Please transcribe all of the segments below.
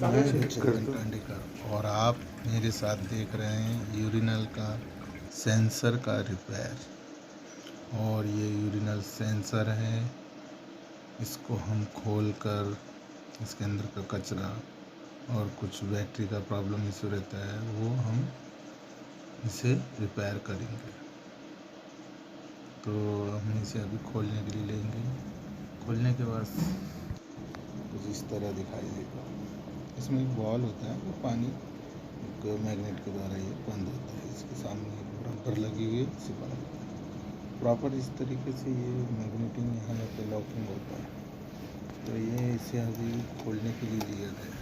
मैं चंडिका और आप मेरे साथ देख रहे हैं यूरिनल का सेंसर का रिपेयर। और ये यूरिनल सेंसर है, इसको हम खोलकर इसके अंदर का कचरा और कुछ बैटरी का प्रॉब्लम इशू रहता है वो हम इसे रिपेयर करेंगे। तो हम इसे अभी खोलने के लिए लेंगे। खोलने के बाद कुछ इस तरह दिखाई देगा। इसमें एक बॉल होता है, वो पानी एक मैग्नेट के द्वारा ये बंद होता है। इसके सामने एक रबर लगी हुई है, इसे बंद होता है प्रॉपर। इस तरीके से ये मैग्नेटिंग यहाँ पे लॉकिंग होता है। तो ये इसे अभी खोलने के लिए लिया गया है।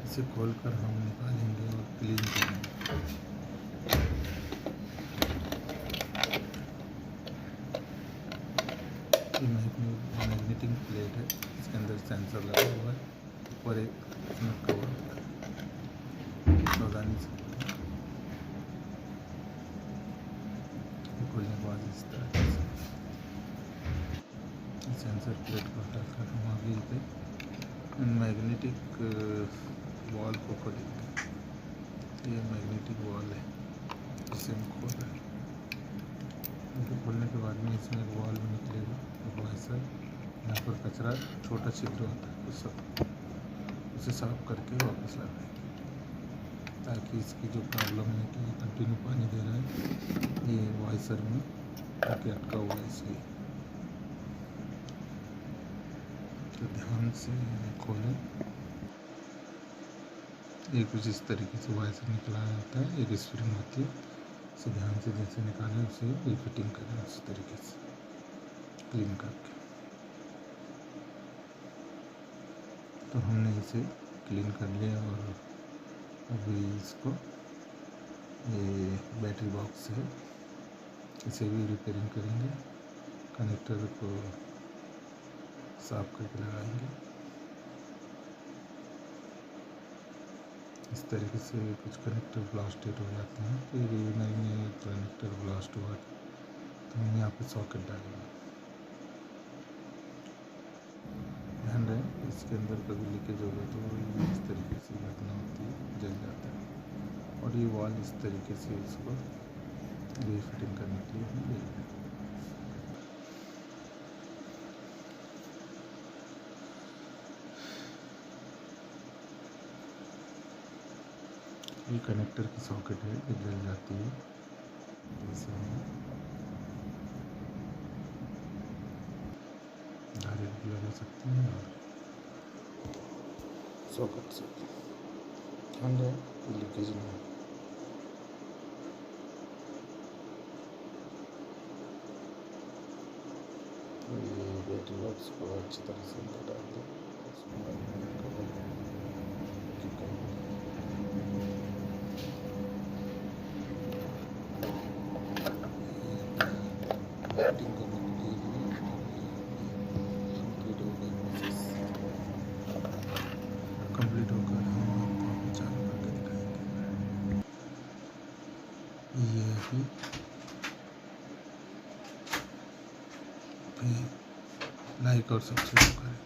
इसे खोलकर हम निकालेंगे और क्लीन करेंगे। मैग्नेटिंग प्लेट है, इसके अंदर सेंसर लगा हुआ है, ऊपर एक कवर होता है, सावधानी से खोलने के बाद इस तरह से सेंसर प्लेट को हटाकर हम आगे पे मैग्नेटिक वॉल को खोलेंगे। ये मैग्नेटिक वॉल है जिसे हम खोल रहे हैं। इनको खोलने के बाद में इसमें एक वॉल निकलेगा, वाइसर। यहाँ पर कचरा छोटा छिद्र होता है, उसे साफ करके वापस लगाएंगे ताकि इसकी जो प्रॉब्लम है कि कंटिन्यू पानी दे रहा है ये वाइसर में आके अटका हुआ है, इसलिए तो ध्यान से खोलें। ये कुछ इस तरीके से वाइसर निकला जाता है, एक स्प्रिंग होती है, इसे ध्यान से जैसे निकालें उसे रिफिटिंग करें उस तरीके से क्लीन करके। तो हमने इसे क्लीन कर लिया और अभी इसको, ये बैटरी बॉक्स है, इसे भी रिपेयरिंग करेंगे। कनेक्टर को साफ करके लगाएंगे। इस तरीके से कुछ कनेक्टर ब्लास्टेड हो जाते हैं, तो यूरिनल में कनेक्टर ब्लास्ट हुआ तो हम यहाँ पे सॉकेट डालेंगे। ध्यान रहे इसके अंदर कभी लीकेज होगा तो इस तरीके से घटना होती है, जल जाता है। और ये वॉल इस तरीके से इसको रीफिटिंग करने के लिए हम ले लेंगे। ये कनेक्टर की सॉकेट है, ये जल जाती है, जैसे हम डायरेक्ट भी लगा सकते हैं और सॉकेट से ध्यान रहे लीकेज नहीं। तो ये बैटरी बॉक्स को अच्छी तरह से अंदर डाल दें। बैटिंग करने के लिए कंप्लीट होकर हम आपको चालू करके दिखाएंगे। ये अभी लाइक और सब्सक्राइब करें।